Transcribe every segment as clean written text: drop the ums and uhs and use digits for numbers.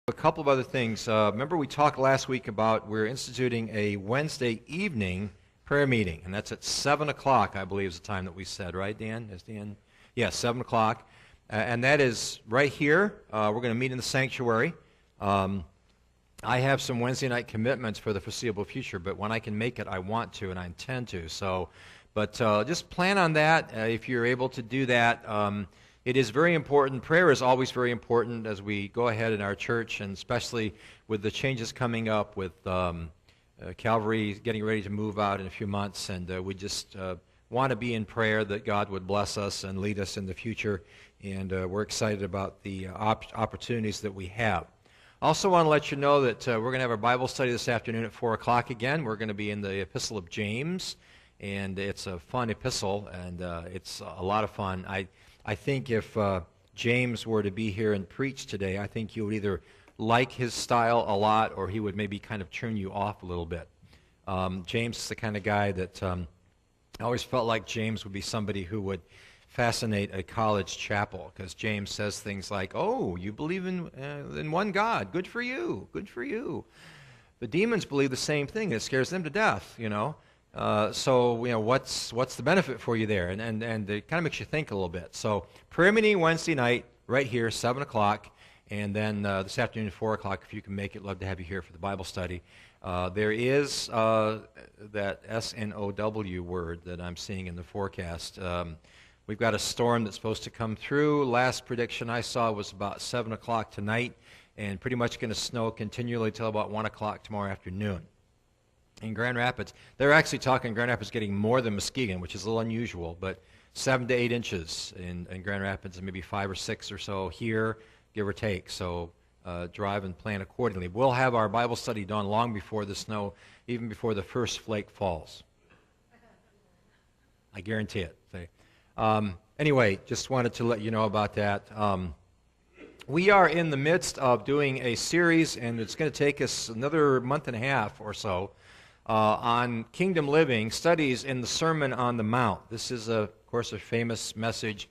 A couple of other things. Remember we talked last week about we're instituting a Wednesday evening prayer meeting, and that's at 7 o'clock, I believe is the time that we said, right, Dan? Is Dan? Yeah, 7 o'clock. And that is right here. We're going to meet in the sanctuary. I have some Wednesday night commitments for the foreseeable future, but when I can make it, I want to, and I intend to. But just plan on that if you're able to do that. It is very important. Prayer is always very important as we go ahead in our church, and especially with the changes coming up with Calvary getting ready to move out in a few months, and we just want to be in prayer that God would bless us and lead us in the future, and we're excited about the opportunities that we have. I also want to let you know that we're going to have our Bible study this afternoon at 4 o'clock again. We're going to be in the Epistle of James, and it's a fun epistle, and it's a lot of fun. I think if James were to be here and preach today, I think you would either like his style a lot or he would maybe kind of turn you off a little bit. James is the kind of guy that I always felt like James would be somebody who would fascinate a college chapel, because James says things like, "Oh, you believe in one God. Good for you. Good for you." The demons believe the same thing. It scares them to death, you know. So, you know, what's the benefit for you there? And it kind of makes you think a little bit. So, prayer meeting Wednesday night, right here, 7 o'clock, and then this afternoon at 4 o'clock, if you can make it, love to have you here for the Bible study. There is that S-N-O-W word that I'm seeing in the forecast. We've got a storm that's supposed to come through. Last prediction I saw was about 7 o'clock tonight, and pretty much going to snow continually till about 1 o'clock tomorrow afternoon. In Grand Rapids, they're actually talking Grand Rapids getting more than Muskegon, which is a little unusual, but 7 to 8 inches in Grand Rapids and maybe 5 or 6 or so here, give or take. So drive and plan accordingly. We'll have our Bible study done long before the snow, even before the first flake falls. I guarantee it. Anyway, just wanted to let you know about that. We are in the midst of doing a series, and it's going to take us another month and a half or so, on kingdom living, studies in the Sermon on the Mount. This is, of course, a famous message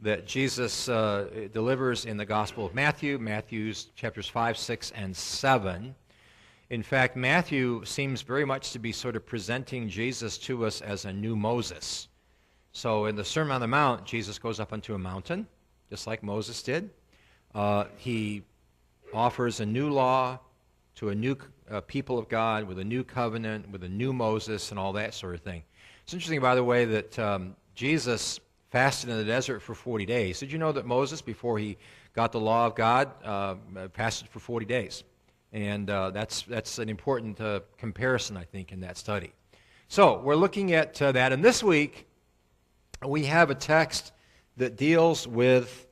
that Jesus delivers in the Gospel of Matthew's chapters 5, 6, and 7. In fact, Matthew seems very much to be sort of presenting Jesus to us as a new Moses. So in the Sermon on the Mount, Jesus goes up onto a mountain, just like Moses did. He offers a new law to a new people of God, with a new covenant, with a new Moses, and all that sort of thing. It's interesting, by the way, that Jesus fasted in the desert for 40 days. Did you know that Moses, before he got the law of God, fasted for 40 days? And that's an important comparison, I think, in that study. So we're looking at that, and this week we have a text that deals with,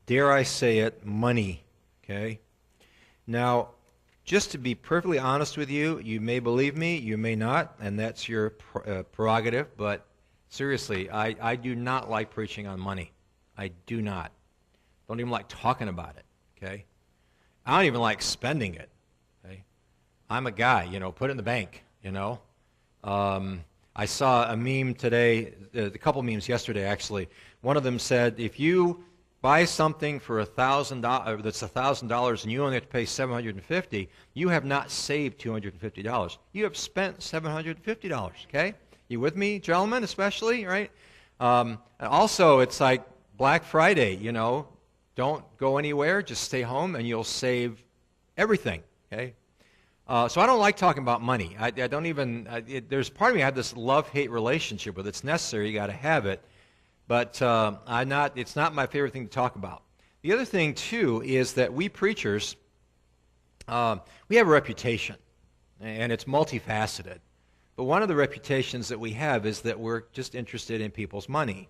dare I say it, money. Okay? Now, just to be perfectly honest with you, you may believe me, you may not, and that's your prerogative, but seriously, I do not like preaching on money. I do not. Don't even like talking about it, okay? I don't even like spending it, okay? I'm a guy, put it in the bank, I saw a meme today, a couple memes yesterday, actually. One of them said, if you buy something for $1,000 that's $1,000 and you only have to pay $750, you have not saved $250. You have spent $750, okay? You with me, gentlemen, especially, right? And also, it's like Black Friday, don't go anywhere, just stay home, and you'll save everything, okay? So I don't like talking about money. I don't even, there's part of me I have this love-hate relationship with it. It's necessary, you got to have it, but it's not my favorite thing to talk about. The other thing, too, is that we preachers, we have a reputation, and it's multifaceted. But one of the reputations that we have is that we're just interested in people's money.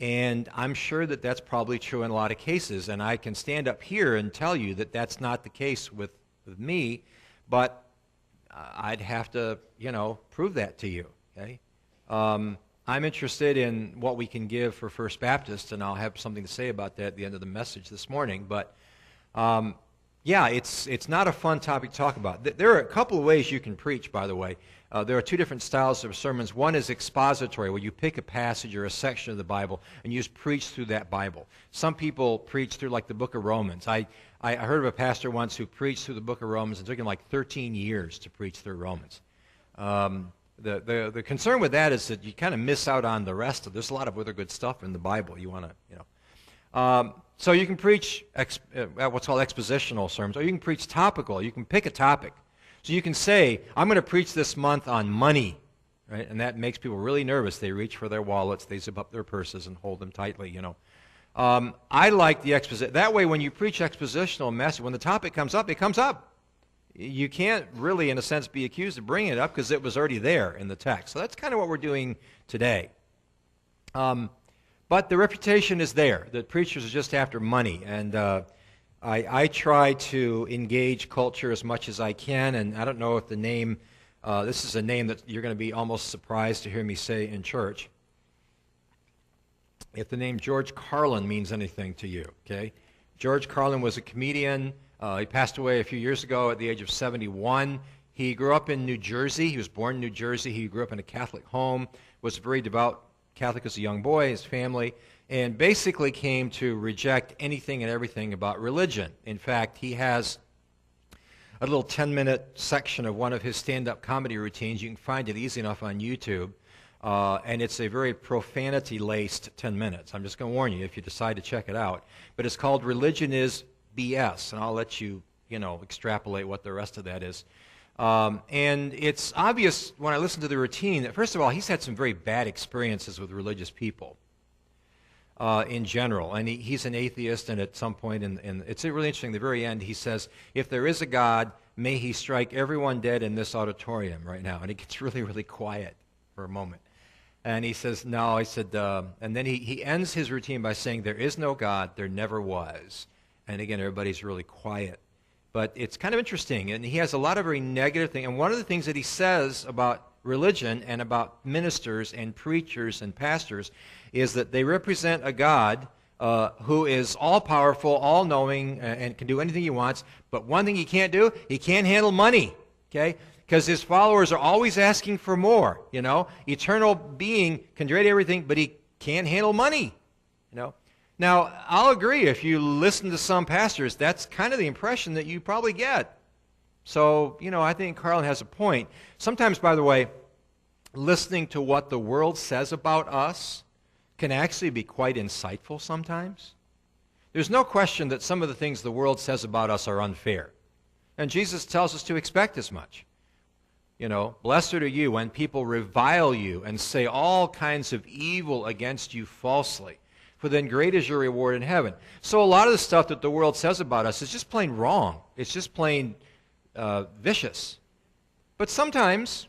And I'm sure that that's probably true in a lot of cases, and I can stand up here and tell you that that's not the case with me, but I'd have to, prove that to you, okay? I'm interested in what we can give for First Baptist, and I'll have something to say about that at the end of the message this morning, but yeah, it's not a fun topic to talk about. There are a couple of ways you can preach, by the way. There are two different styles of sermons. One is expository, where you pick a passage or a section of the Bible and you just preach through that Bible. Some people preach through like the book of Romans. I heard of a pastor once who preached through the book of Romans. It took him like 13 years to preach through Romans. The concern with that is that you kind of miss out on the rest of. There's a lot of other good stuff in the Bible. You want to, so you can preach what's called expositional sermons, or you can preach topical. You can pick a topic. So you can say, I'm going to preach this month on money, right? And that makes people really nervous. They reach for their wallets, they zip up their purses and hold them tightly, I like the exposition. That way, when you preach expositional message, when the topic comes up, it comes up. You can't really, in a sense, be accused of bringing it up because it was already there in the text. So that's kind of what we're doing today. But the reputation is there that preachers are just after money. And I try to engage culture as much as I can. And I don't know if the name, this is a name that you're going to be almost surprised to hear me say in church. If the name George Carlin means anything to you, okay? George Carlin was a comedian. He passed away a few years ago at the age of 71. He grew up in New Jersey. He was born in New Jersey. He grew up in a Catholic home, was a very devout Catholic as a young boy, his family, and basically came to reject anything and everything about religion. In fact, he has a little 10-minute section of one of his stand-up comedy routines. You can find it easy enough on YouTube. And it's a very profanity-laced 10 minutes. I'm just going to warn you if you decide to check it out. But it's called Religion is BS, and I'll let you, extrapolate what the rest of that is. And it's obvious when I listen to the routine that, first of all, he's had some very bad experiences with religious people in general. And he's an atheist, and at some point, and it's really interesting, the very end, he says, if there is a God, may he strike everyone dead in this auditorium right now. And it gets really, really quiet for a moment. And he says, no, I said, and then he ends his routine by saying, there is no God, there never was. And again, everybody's really quiet. But it's kind of interesting, and he has a lot of very negative things. And one of the things that he says about religion and about ministers and preachers and pastors is that they represent a God who is all-powerful, all-knowing, and can do anything he wants. But one thing he can't do, he can't handle money, okay? Because his followers are always asking for more, Eternal being can create everything, but he can't handle money, Now, I'll agree, if you listen to some pastors, that's kind of the impression that you probably get. So, I think Carlin has a point. Sometimes, by the way, listening to what the world says about us can actually be quite insightful sometimes. There's no question that some of the things the world says about us are unfair. And Jesus tells us to expect as much. Blessed are you when people revile you and say all kinds of evil against you falsely, for then great is your reward in heaven. So a lot of the stuff that the world says about us is just plain wrong. It's just plain vicious. But sometimes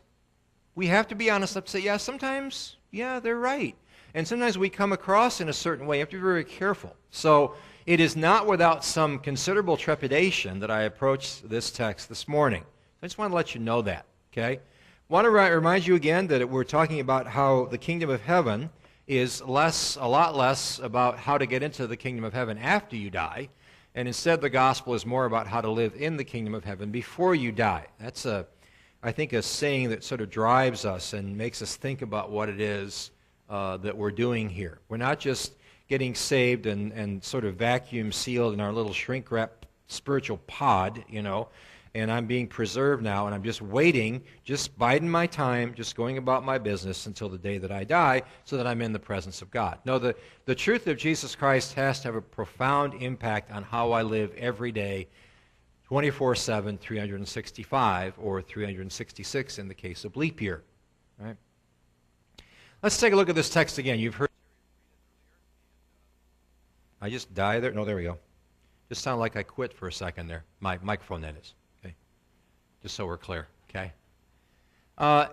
we have to be honest enough to say, sometimes, they're right. And sometimes we come across in a certain way. You have to be very careful. So it is not without some considerable trepidation that I approach this text this morning. I just want to let you know that. Okay? I want to remind you again that we're talking about how the kingdom of heaven is a lot less about how to get into the kingdom of heaven after you die, and instead the gospel is more about how to live in the kingdom of heaven before you die. That's, I think, a saying that sort of drives us and makes us think about what it is that we're doing here. We're not just getting saved and sort of vacuum sealed in our little shrink-wrapped spiritual pod, and I'm being preserved now, and I'm just waiting, just biding my time, just going about my business until the day that I die, so that I'm in the presence of God. No, the truth of Jesus Christ has to have a profound impact on how I live every day, 24/7, 365, or 366 in the case of leap year. Right? Let's take a look at this text again. You've heard. I just died there? No, there we go. Just sounded like I quit for a second there. My microphone, that is. Just so we're clear, okay?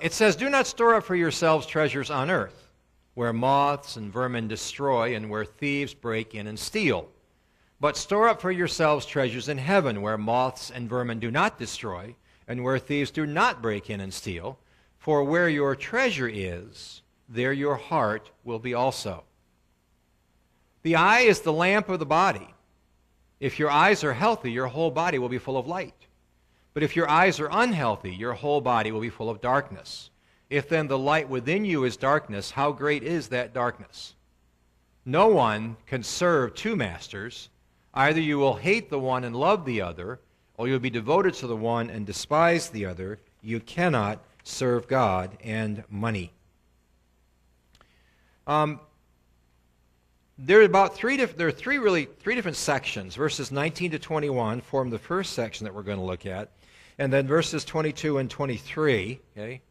It says, do not store up for yourselves treasures on earth, where moths and vermin destroy and where thieves break in and steal. But store up for yourselves treasures in heaven, where moths and vermin do not destroy and where thieves do not break in and steal. For where your treasure is, there your heart will be also. The eye is the lamp of the body. If your eyes are healthy, your whole body will be full of light. But if your eyes are unhealthy, your whole body will be full of darkness. If then the light within you is darkness, how great is that darkness? No one can serve two masters. Either you will hate the one and love the other, or you'll be devoted to the one and despise the other. You cannot serve God and money. There are three different sections. Verses 19 to 21 form the first section that we're going to look at, and then verses 22 and 23. Okay,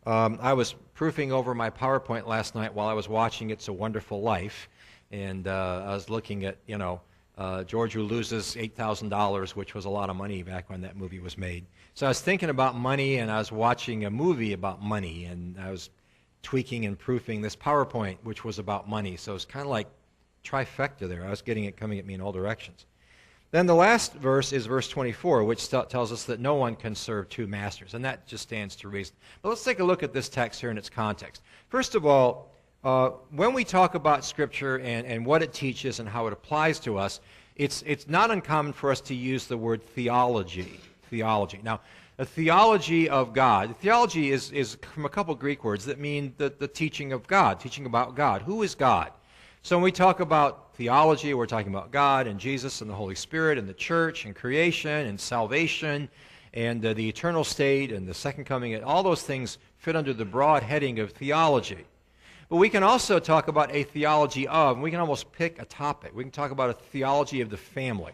I was proofing over my PowerPoint last night while I was watching It's a Wonderful Life, and I was looking at George who loses $8,000, which was a lot of money back when that movie was made. So I was thinking about money, and I was watching a movie about money, and I was tweaking and proofing this PowerPoint, which was about money. So it's kind of like trifecta there. I was getting it coming at me in all directions. Then the last verse is verse 24, which tells us that no one can serve two masters, and that just stands to reason. But let's take a look at this text here in its context. First of all, when we talk about Scripture and what it teaches and how it applies to us, it's not uncommon for us to use the word theology. Theology. Now, a theology of God. Theology is from a couple Greek words that mean the teaching of God, teaching about God. Who is God? So when we talk about theology, we're talking about God and Jesus and the Holy Spirit and the church and creation and salvation and the eternal state and the second coming. And all those things fit under the broad heading of theology. But we can also talk about a theology of, and we can almost pick a topic. We can talk about a theology of the family.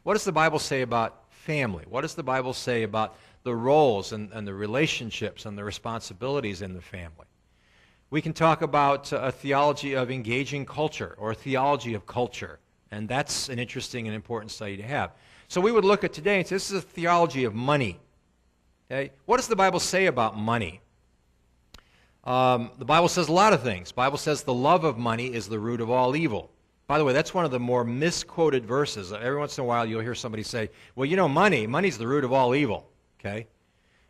What does the Bible say about family? What does the Bible say about the roles and the relationships and the responsibilities in the family? We can talk about a theology of engaging culture or a theology of culture, and that's an interesting and important study to have. So we would look at today and say this is a theology of money. Okay? What does the Bible say about money? The Bible says a lot of things. The Bible says the love of money is the root of all evil. By the way, that's one of the more misquoted verses. Every once in a while you'll hear somebody say, well, money's the root of all evil. Okay?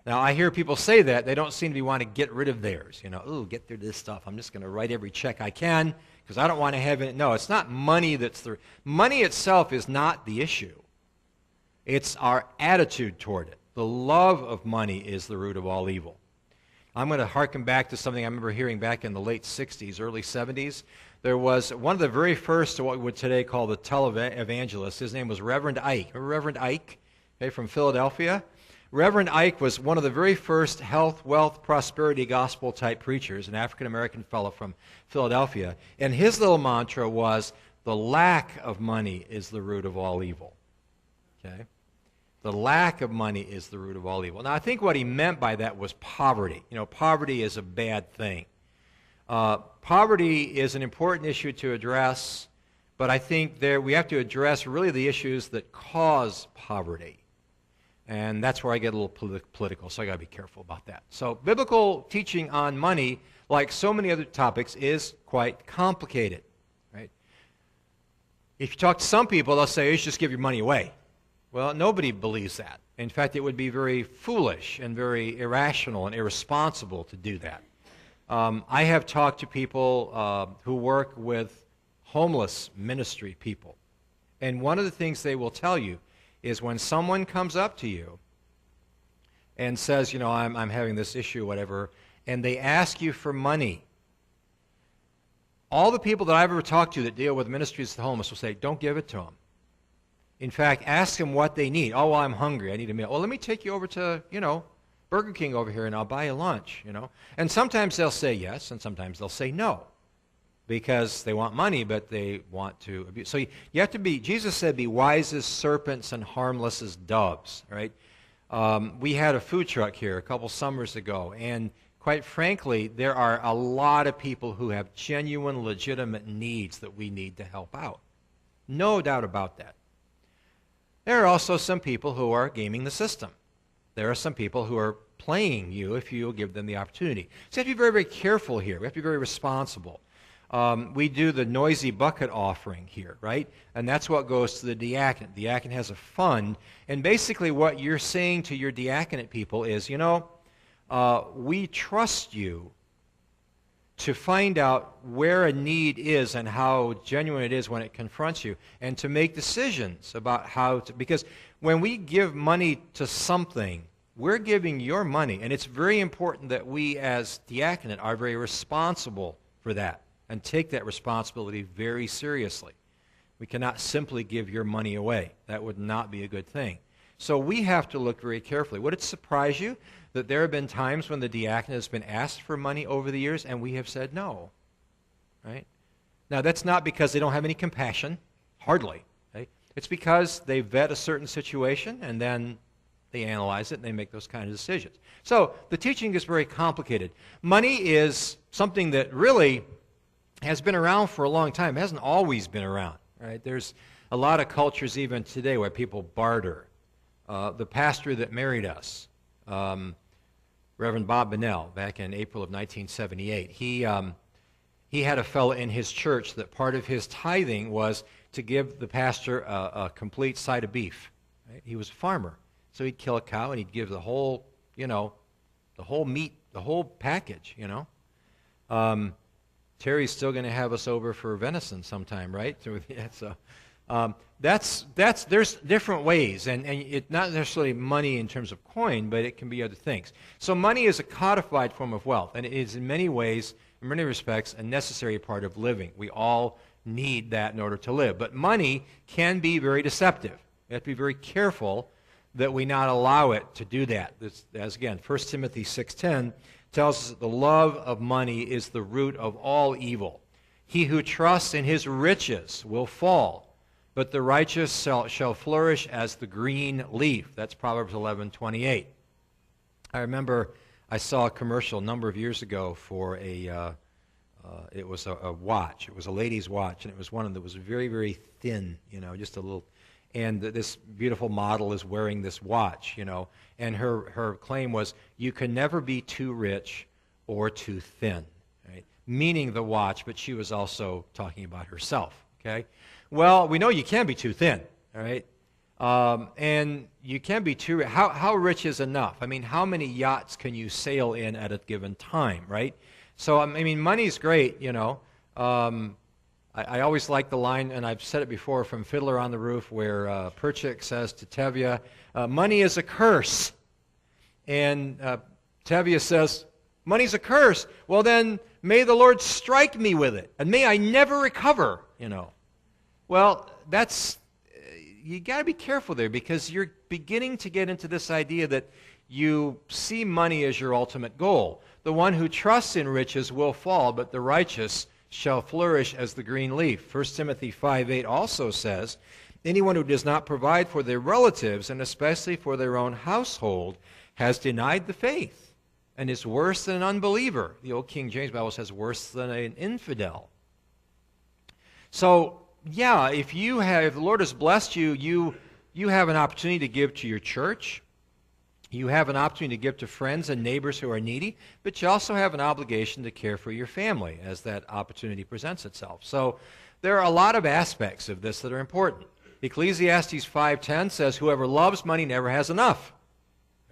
Now, I hear people say that. They don't seem to want to get rid of theirs. Get rid of this stuff. I'm just going to write every check I can because I don't want to have it. No, it's not money money itself is not the issue. It's our attitude toward it. The love of money is the root of all evil. I'm going to harken back to something I remember hearing back in the late 60s, early 70s. There was one of the very first, what we would today call the televangelist. His name was Reverend Ike. Remember Reverend Ike, from Philadelphia? Reverend Ike was one of the very first health, wealth, prosperity gospel type preachers, an African-American fellow from Philadelphia. And his little mantra was, the lack of money is the root of all evil. Okay? The lack of money is the root of all evil. Now, I think what he meant by that was poverty. Poverty is a bad thing. Poverty is an important issue to address, but I think we have to address really the issues that cause poverty. And that's where I get a little political, so I got to be careful about that. So biblical teaching on money, like so many other topics, is quite complicated. Right? If you talk to some people, they'll say, you should just give your money away. Well, nobody believes that. In fact, it would be very foolish and very irrational and irresponsible to do that. I have talked to people who work with homeless ministry people. And one of the things they will tell you is when someone comes up to you and says, I'm having this issue, whatever, and they ask you for money, all the people that I've ever talked to that deal with ministries to the homeless will say, don't give it to them. In fact, ask them what they need. Oh, well, I'm hungry. I need a meal. Well, let me take you over to, Burger King over here, and I'll buy you lunch, And sometimes they'll say yes, and sometimes they'll say no, because they want money, but they want to abuse. So you have to be, Jesus said, be wise as serpents and harmless as doves, right? We had a food truck here a couple summers ago, and quite frankly, there are a lot of people who have genuine, legitimate needs that we need to help out. No doubt about that. There are also some people who are gaming the system. There are some people who are playing you if you give them the opportunity. So you have to be very, very careful here. We have to be very responsible. We do the noisy bucket offering here, right? And that's what goes to the diaconate. The diaconate has a fund, and basically what you're saying to your diaconate people is, we trust you to find out where a need is and how genuine it is when it confronts you, and to make decisions about how to, because when we give money to something, we're giving your money, and it's very important that we as diaconate are very responsible for that and take that responsibility very seriously, We cannot simply give your money away. That would not be a good thing. So we have to look very carefully. Would it surprise you that there have been times when the diaconate has been asked for money over the years and we have said no? Right? Now, that's not because they don't have any compassion. Hardly. Okay? It's because they vet a certain situation and then they analyze it and they make those kind of decisions. So the teaching is very complicated. Money is something that really has been around for a long time. It hasn't always been around. Right? There's a lot of cultures even today where people barter. The pastor that married us, Reverend Bob Bonnell, back in April of 1978, he had a fellow in his church that part of his tithing was to give the pastor a complete side of beef. Right? He was a farmer, so he'd kill a cow and he'd give the whole, the whole meat, the whole package. Terry's still going to have us over for venison sometime, right? So there's different ways, and it's not necessarily money in terms of coin, but it can be other things. So money is a codified form of wealth, and it is in many ways, in many respects, a necessary part of living. We all need that in order to live. But money can be very deceptive. We have to be very careful that we not allow it to do that. As again, 1 Timothy 6:10 tells us that the love of money is the root of all evil. He who trusts in his riches will fall, but the righteous shall flourish as the green leaf. That's Proverbs 11:28. I remember I saw a commercial a number of years ago for it was a watch. It was a lady's watch, and it was one that was very, very thin, just a little. And this beautiful model is wearing this watch, and her claim was, you can never be too rich or too thin, right? Meaning the watch, but she was also talking about herself, okay? Well, we know you can be too thin, all right? And you can be too rich. How rich is enough? I mean, how many yachts can you sail in at a given time, right? So, money's great, I always like the line, and I've said it before, from Fiddler on the Roof, where Perchik says to Tevye, money is a curse. And Tevye says, money's a curse. Well, then, may the Lord strike me with it, and may I never recover, Well, you got to be careful there, because you're beginning to get into this idea that you see money as your ultimate goal. The one who trusts in riches will fall, but the righteous shall flourish as the green leaf. 1 Timothy 5:8 also says, anyone who does not provide for their relatives, and especially for their own household, has denied the faith and is worse than an unbeliever. The old King James Bible says worse than an infidel. So, yeah, if the Lord has blessed you, you have an opportunity to give to your church. You have an opportunity to give to friends and neighbors who are needy, but you also have an obligation to care for your family as that opportunity presents itself. So there are a lot of aspects of this that are important. Ecclesiastes 5:10 says, whoever loves money never has enough.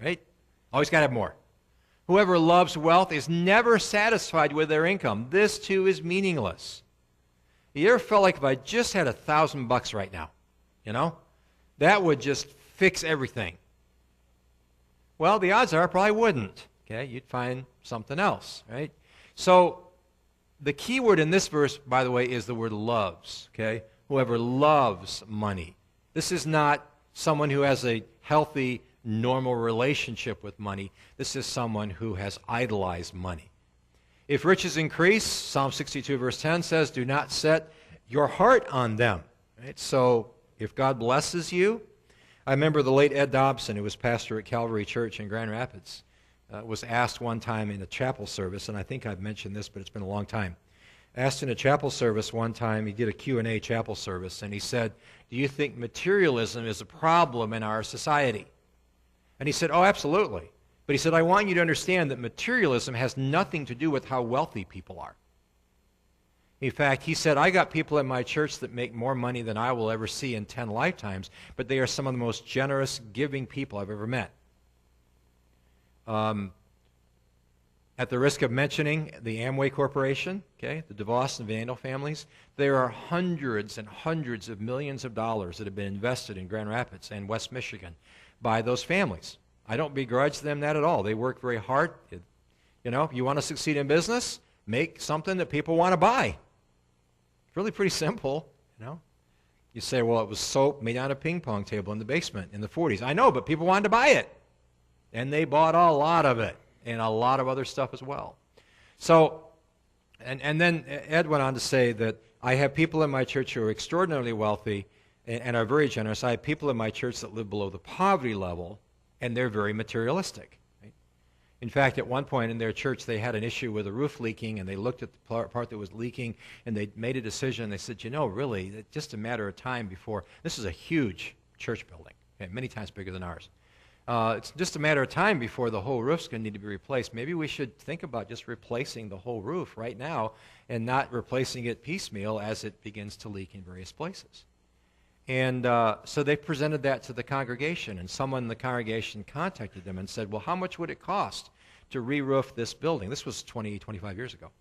Right? Always got to have more. Whoever loves wealth is never satisfied with their income. This, too, is meaningless. You ever felt like if I just had $1,000 right now, that would just fix everything? Well, the odds are I probably wouldn't. Okay, you'd find something else, right? So the key word in this verse, by the way, is the word loves. Okay, whoever loves money. This is not someone who has a healthy, normal relationship with money. This is someone who has idolized money. If riches increase, Psalm 62 verse 10 says, do not set your heart on them. Right? So if God blesses you, I remember the late Ed Dobson, who was pastor at Calvary Church in Grand Rapids, was asked one time in a chapel service, and I think I've mentioned this, but it's been a long time. Asked in a chapel service one time, he did a Q&A chapel service, and he said, do you think materialism is a problem in our society? And he said, oh, absolutely. But he said, I want you to understand that materialism has nothing to do with how wealthy people are. In fact, he said, I got people in my church that make more money than I will ever see in 10 lifetimes, but they are some of the most generous, giving people I've ever met. At the risk of mentioning the Amway Corporation, okay, the DeVos and Vandal families, there are hundreds and hundreds of millions of dollars that have been invested in Grand Rapids and West Michigan by those families. I don't begrudge them that at all. They work very hard. If you want to succeed in business, make something that people want to buy. It's really pretty simple, You say, well, it was soap made on a ping pong table in the basement in the 40s. I know, but people wanted to buy it. And they bought a lot of it and a lot of other stuff as well. So, and then Ed went on to say that I have people in my church who are extraordinarily wealthy and are very generous. I have people in my church that live below the poverty level, and they're very materialistic. Right? In fact, at one point in their church, they had an issue with a roof leaking, and they looked at the part that was leaking, and they made a decision. They said, really, it's just a matter of time before. This is a huge church building, okay, many times bigger than ours. It's just a matter of time before the whole roof's going to need to be replaced. Maybe we should think about just replacing the whole roof right now and not replacing it piecemeal as it begins to leak in various places. And so they presented that to the congregation, and someone in the congregation contacted them and said, well, how much would it cost to re-roof this building? This was 20, 25 years ago.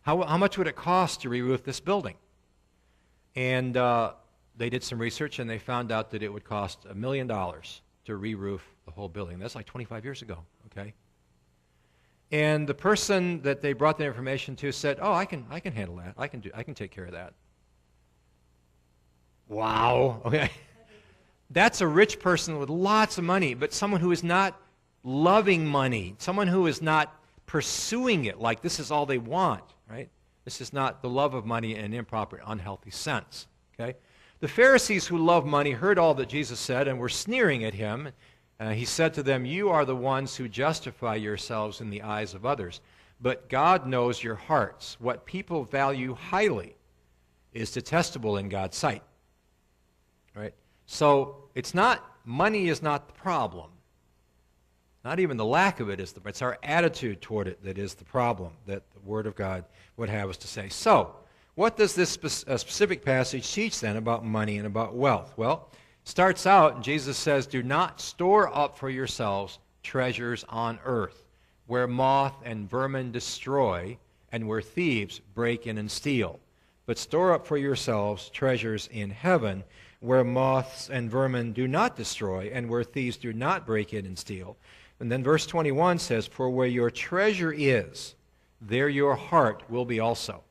How much would it cost to re-roof this building? And they did some research, and they found out that it would cost $1 million to re-roof the whole building. That's like 25 years ago, okay? And the person that they brought the information to said, oh, I can handle that. I can take care of that. Wow, okay. That's a rich person with lots of money, but someone who is not loving money, someone who is not pursuing it like this is all they want, right? This is not the love of money in an improper, unhealthy sense, okay? The Pharisees who loved money heard all that Jesus said and were sneering at him. He said to them, you are the ones who justify yourselves in the eyes of others, but God knows your hearts. What people value highly is detestable in God's sight. Right? So it's not, money is not the problem. Not even the lack of it is it's our attitude toward it that is the problem that the Word of God would have us to say. So, what does this specific passage teach then about money and about wealth? Well, it starts out, and Jesus says, do not store up for yourselves treasures on earth, where moth and vermin destroy, and where thieves break in and steal. But store up for yourselves treasures in heaven, where moths and vermin do not destroy, and where thieves do not break in and steal. And then verse 21 says, for where your treasure is, there your heart will be also.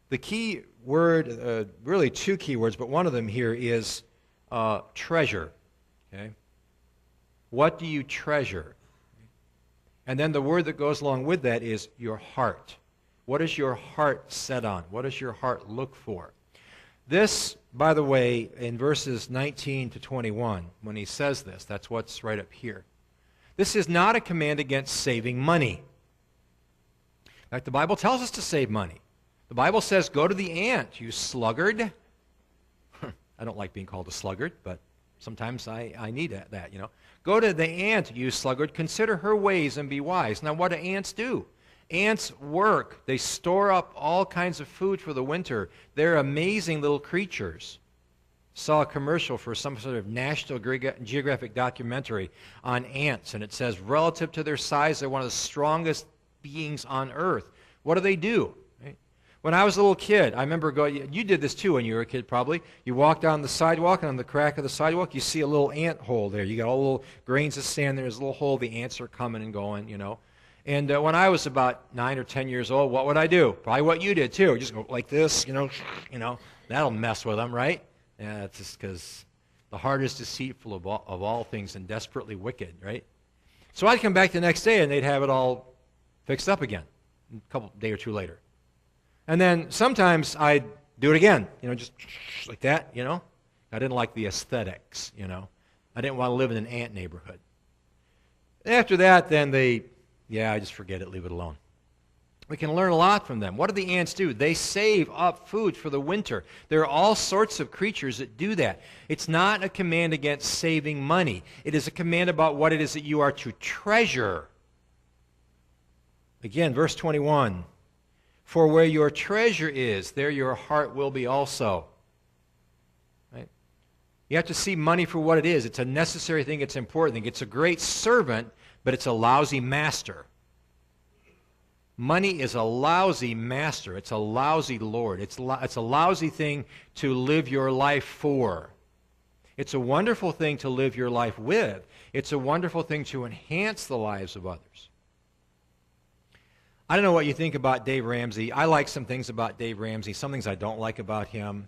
The key word, really two key words, but one of them here is treasure. Okay? What do you treasure? And then the word that goes along with that is your heart. What is your heart set on? What does your heart look for? This, by the way, in verses 19 to 21, when he says this, that's what's right up here. This is not a command against saving money. In fact, the Bible tells us to save money. The Bible says, go to the ant, you sluggard. I don't like being called a sluggard, but sometimes I need that, you know. Go to the ant, you sluggard. Consider her ways and be wise. Now, what do ants do? Ants work. They store up all kinds of food for the winter. They're amazing little creatures. Saw a commercial for some sort of National Geographic documentary on ants, and it says, relative to their size, they're one of the strongest beings on earth. What do? Right? When I was a little kid, I remember going, you did this too when you were a kid probably. You walk down the sidewalk, and on the crack of the sidewalk, you see a little ant hole there. You got all the little grains of sand, there's a little hole, the ants are coming and going, you know. And when I was about 9 or 10 years old, what would I do? Probably what you did too. Just go like this, you know, that'll mess with them, right? Yeah, it's just because the heart is deceitful of all things and desperately wicked, right? So I'd come back the next day and they'd have it all fixed up again, a day or two later. And then sometimes I'd do it again, you know, just like that, you know. I didn't like the aesthetics, you know. I didn't want to live in an ant neighborhood. After that, then I just forget it, leave it alone. We can learn a lot from them. What do the ants do? They save up food for the winter. There are all sorts of creatures that do that. It's not a command against saving money. It is a command about what it is that you are to treasure. Again, verse 21. For where your treasure is, there your heart will be also. Right? You have to see money for what it is. It's a necessary thing. It's an important thing. It's a great servant, but it's a lousy master. Money is a lousy master. It's a lousy Lord. It's a lousy thing to live your life for. It's a wonderful thing to live your life with. It's a wonderful thing to enhance the lives of others. I don't know what you think about Dave Ramsey. I like some things about Dave Ramsey, some things I don't like about him.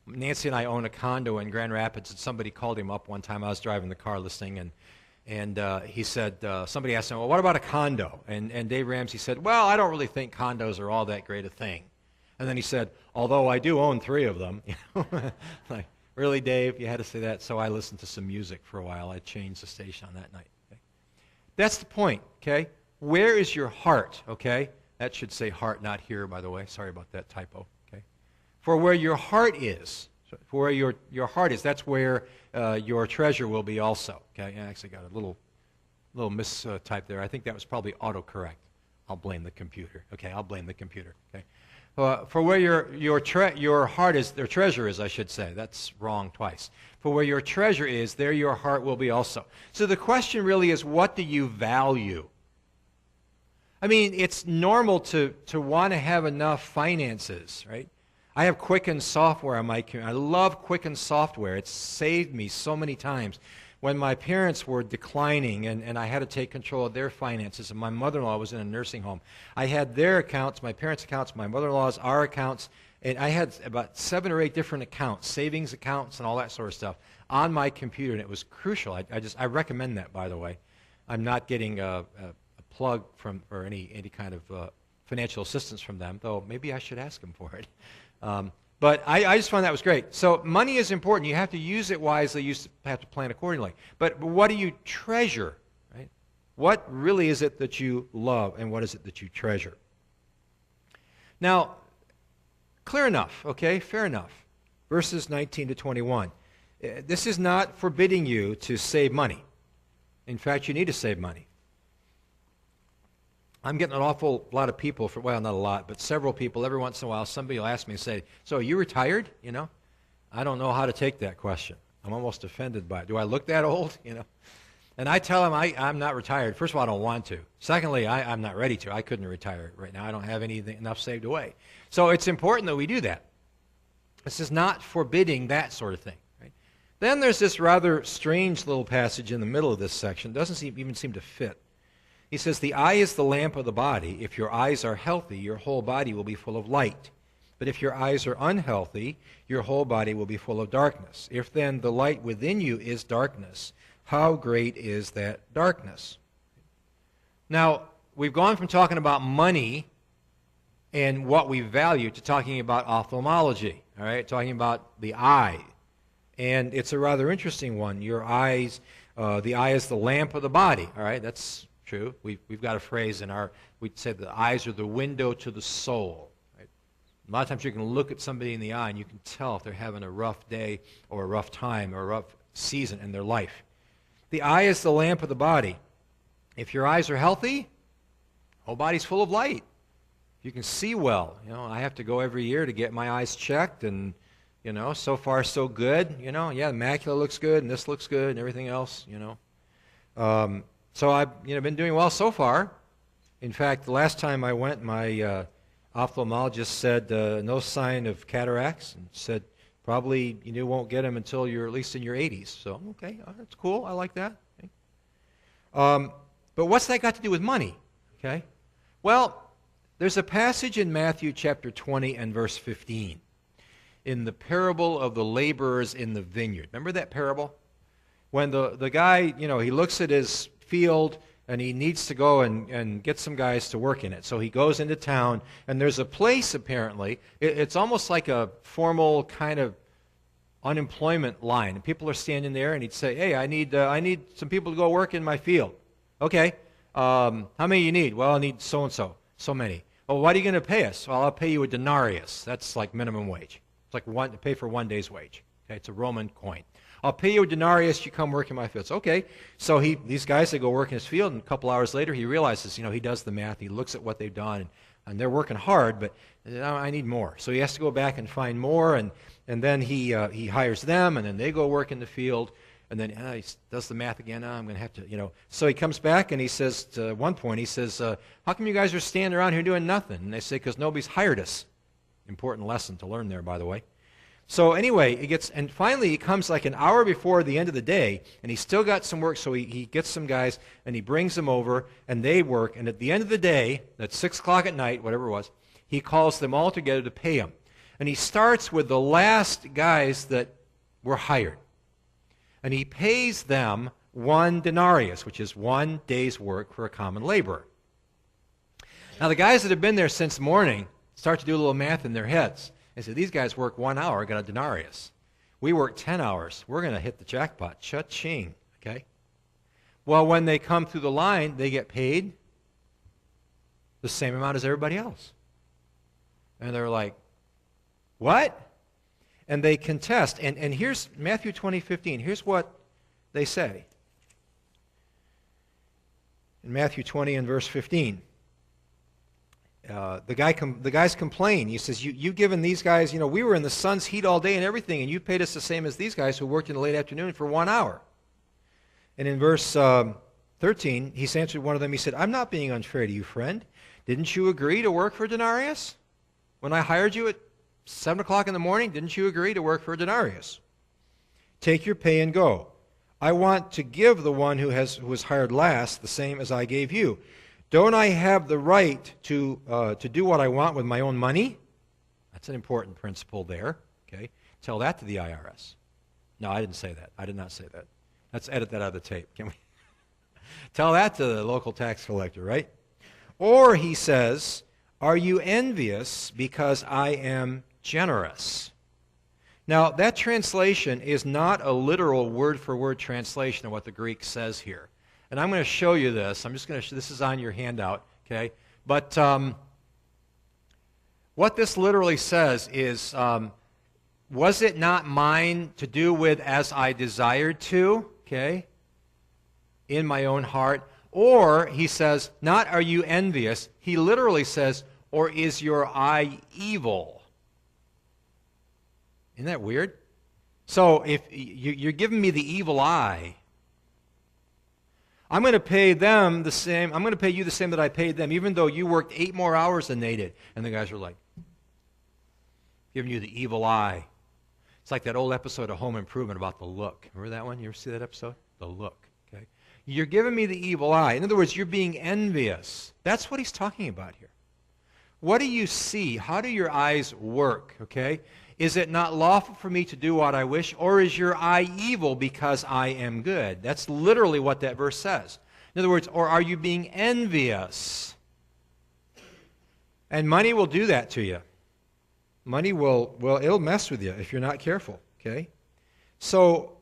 Nancy and I own a condo in Grand Rapids, and somebody called him up one time. I was driving the car listening, and he said, somebody asked him, well, what about a condo? And Dave Ramsey said, well, I don't really think condos are all that great a thing. And then he said, although I do own 3 of them. Like, really, Dave? You had to say that? So I listened to some music for a while. I changed the station on that night. Okay? That's the point, okay? Where is your heart, okay? That should say heart, not here, by the way. Sorry about that typo, okay? For where your heart is, for where your heart is, that's where your treasure will be also, okay? I actually got a little mistype there. I think that was probably autocorrect. I'll blame the computer, okay? I'll blame the computer, okay? For where your heart is, their treasure is, I should say. That's wrong twice. For where your treasure is, there your heart will be also. So the question really is, what do you value? I mean, it's normal to want to have enough finances, right? I have Quicken software on my computer. I love Quicken software. It's saved me so many times. When my parents were declining and I had to take control of their finances, and my mother-in-law was in a nursing home, I had their accounts, my parents' accounts, my mother-in-law's, our accounts, and I had about 7 or 8 different accounts, savings accounts and all that sort of stuff on my computer, and it was crucial. I recommend that, by the way. I'm not getting a plug from or any kind of financial assistance from them, though maybe I should ask them for it. But I just found that was great. So money is important. You have to use it wisely. You have to plan accordingly. But what do you treasure, right? What really is it that you love, and what is it that you treasure? Now, clear enough, okay? Fair enough. Verses 19 to 21. This is not forbidding you to save money. In fact, you need to save money. I'm getting an awful lot of people, well, not a lot, but several people, every once in a while, somebody will ask me and say, so are you retired? You know, I don't know how to take that question. I'm almost offended by it. Do I look that old? You know, and I tell them I'm not retired. First of all, I don't want to. Secondly, I'm not ready to. I couldn't retire right now. I don't have enough saved away. So it's important that we do that. This is not forbidding that sort of thing. Right? Then there's this rather strange little passage in the middle of this section. It doesn't even seem to fit. He says, the eye is the lamp of the body. If your eyes are healthy, your whole body will be full of light. But if your eyes are unhealthy, your whole body will be full of darkness. If then the light within you is darkness, how great is that darkness? Now, we've gone from talking about money and what we value to talking about ophthalmology, all right, talking about the eye. And it's a rather interesting one. Your eyes, the eye is the lamp of the body, all right, that's true. We've got a phrase we'd say the eyes are the window to the soul. Right? A lot of times you can look at somebody in the eye and you can tell if they're having a rough day or a rough time or a rough season in their life. The eye is the lamp of the body. If your eyes are healthy, whole body's full of light. You can see well. You know, I have to go every year to get my eyes checked, and you know, so far so good. You know, yeah, the macula looks good and this looks good and everything else. You know. So I've been doing well so far. In fact, the last time I went, my ophthalmologist said no sign of cataracts, and said probably you won't get them until you're at least in your 80s. So, okay, that's cool. I like that. Okay. But what's that got to do with money? Okay. Well, there's a passage in Matthew chapter 20 and verse 15 in the parable of the laborers in the vineyard. Remember that parable? When the guy, he looks at his field and he needs to go and get some guys to work in it. So he goes into town, and there's a place apparently. It's almost like a formal kind of unemployment line. And people are standing there, and he'd say, hey, I need some people to go work in my field. Okay. How many you need? Well, I need so-and-so. So many. Well, what are you going to pay us? Well, I'll pay you a denarius. That's like minimum wage. It's like pay for 1 day's wage. Okay, it's a Roman coin. I'll pay you a denarius, you come work in my fields. Okay, so these guys, they go work in his field, and a couple hours later he realizes, he does the math, he looks at what they've done, and they're working hard, but I need more. So he has to go back and find more, and then he hires them, and then they go work in the field, and then he does the math again, I'm going to have to, So he comes back, and he says, at one point, he says, how come you guys are standing around here doing nothing? And they say, because nobody's hired us. Important lesson to learn there, by the way. So anyway, and finally he comes like an hour before the end of the day, and he's still got some work, so he gets some guys, and he brings them over, and they work, and at the end of the day, at 6 o'clock at night, whatever it was, he calls them all together to pay them. And he starts with the last guys that were hired. And he pays them 1 denarius, which is 1 day's work for a common laborer. Now, the guys that have been there since morning start to do a little math in their heads. They say, these guys work 1 hour, got a denarius. We work 10 hours. We're going to hit the jackpot. Cha-ching. Okay? Well, when they come through the line, they get paid the same amount as everybody else. And they're like, what? And they contest. And here's Matthew 20:15. Here's what they say. In Matthew 20 and verse 15. The guys complain. He says, you've given these guys, we were in the sun's heat all day and everything, and you paid us the same as these guys who worked in the late afternoon for 1 hour. And in verse 13, he answered one of them. He said, I'm not being unfair to you, friend. Didn't you agree to work for a denarius? When I hired you at 7 o'clock in the morning, didn't you agree to work for a denarius? Take your pay and go. I want to give the one who was hired last the same as I gave you. Don't I have the right to do what I want with my own money? That's an important principle there. Okay, tell that to the IRS. No, I didn't say that. I did not say that. Let's edit that out of the tape. Can we? Tell that to the local tax collector, right? Or he says, are you envious because I am generous? Now, that translation is not a literal word-for-word translation of what the Greek says here. And I'm going to show you this. I'm just going to this is on your handout, okay? But what this literally says is, was it not mine to do with as I desired to, okay, in my own heart? Or, he says, not are you envious. He literally says, or is your eye evil? Isn't that weird? So, if you're giving me the evil eye, I'm going to pay them the same. I'm going to pay you the same that I paid them, even though you worked 8 more hours than they did. And the guys were like, giving you the evil eye. It's like that old episode of Home Improvement about The Look. Remember that one? You ever see that episode? The Look. Okay. You're giving me the evil eye. In other words, you're being envious. That's what he's talking about here. What do you see? How do your eyes work? Okay. Is it not lawful for me to do what I wish, or is your eye evil because I am good? That's literally what that verse says. In other words, or are you being envious? And money will do that to you. Money it'll mess with you if you're not careful, okay? So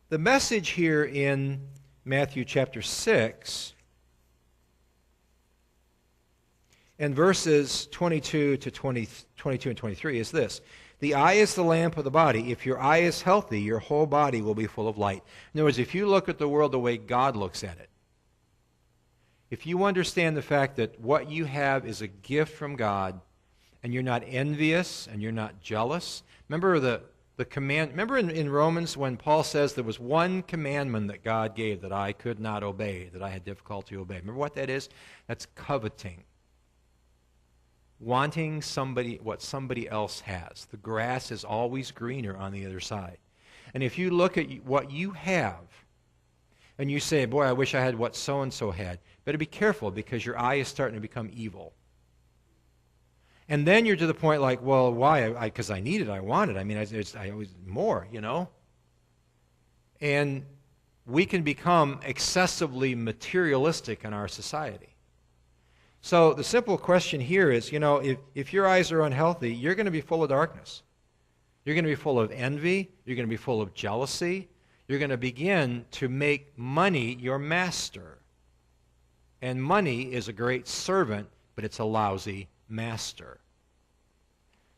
the message here in Matthew chapter 6 and verses 22 and 23 is this. The eye is the lamp of the body. If your eye is healthy, your whole body will be full of light. In other words, if you look at the world the way God looks at it, if you understand the fact that what you have is a gift from God, and you're not envious and you're not jealous, remember the command. Remember in Romans when Paul says there was one commandment that God gave that I could not obey, that I had difficulty obeying. Remember what that is? That's coveting. Wanting what somebody else has. The grass is always greener on the other side. And if you look at what you have, and you say, boy, I wish I had what so-and-so had, better be careful because your eye is starting to become evil. And then you're to the point like, well, why? Because I need it, I want it. I mean, I always more, And we can become excessively materialistic in our society. So the simple question here is, if your eyes are unhealthy, you're going to be full of darkness. You're going to be full of envy. You're going to be full of jealousy. You're going to begin to make money your master. And money is a great servant, but it's a lousy master.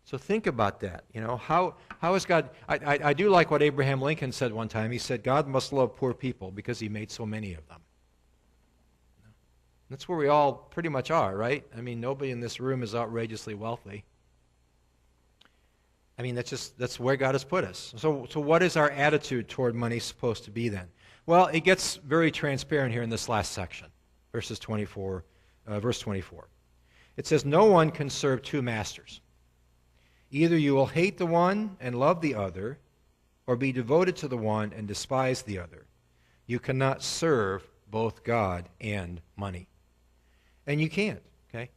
So think about that. How is God... I do like what Abraham Lincoln said one time. He said, God must love poor people because he made so many of them. That's where we all pretty much are, right? I mean, nobody in this room is outrageously wealthy. I mean, that's where God has put us. So what is our attitude toward money supposed to be then? Well, it gets very transparent here in this last section, verse 24. It says, no one can serve 2 masters. Either you will hate the one and love the other, or be devoted to the one and despise the other. You cannot serve both God and money. And you can't, okay?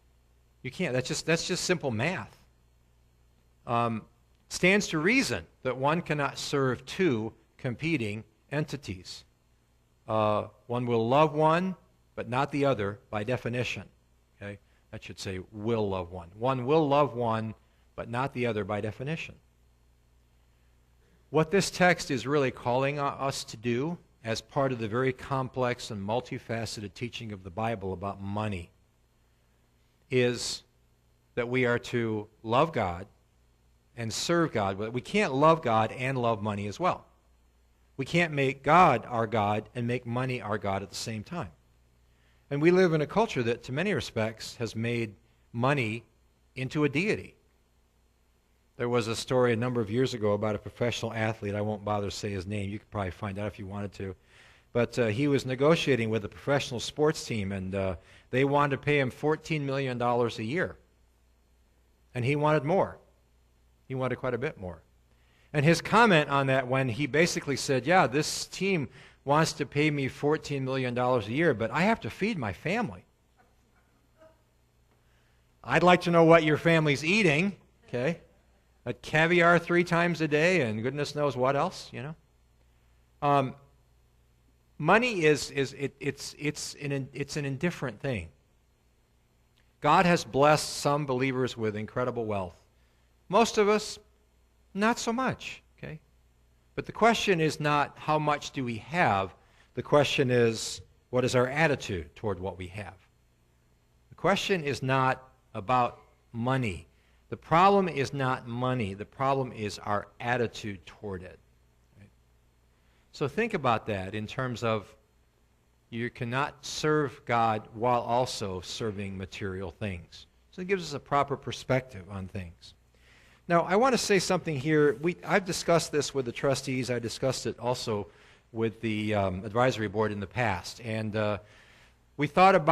You can't. That's just simple math. stands to reason that one cannot serve two competing entities. One will love one, but not the other by definition. Okay? That should say will love one. One will love one, but not the other by definition. What this text is really calling us to do as part of the very complex and multifaceted teaching of the Bible about money is that we are to love God and serve God. But we can't love God and love money as well. We can't make God our God and make money our God at the same time. And we live in a culture that, to many respects, has made money into a deity. There was a story a number of years ago about a professional athlete. I won't bother to say his name. You could probably find out if you wanted to. But he was negotiating with a professional sports team, and they wanted to pay him $14 million a year. And he wanted more. He wanted quite a bit more. And his comment on that, when he basically said, yeah, this team wants to pay me $14 million a year, but I have to feed my family. I'd like to know what your family's eating, okay? A caviar 3 times a day and goodness knows what else, you know? Money it's an indifferent thing. God has blessed some believers with incredible wealth. Most of us, not so much, okay? But the question is not how much do we have. The question is, what is our attitude toward what we have? The question is not about money. The problem is not money. The problem is our attitude toward it. Right? So think about that in terms of you cannot serve God while also serving material things. So it gives us a proper perspective on things. Now, I want to say something here. I've discussed this with the trustees. I discussed it also with the advisory board in the past. And we thought about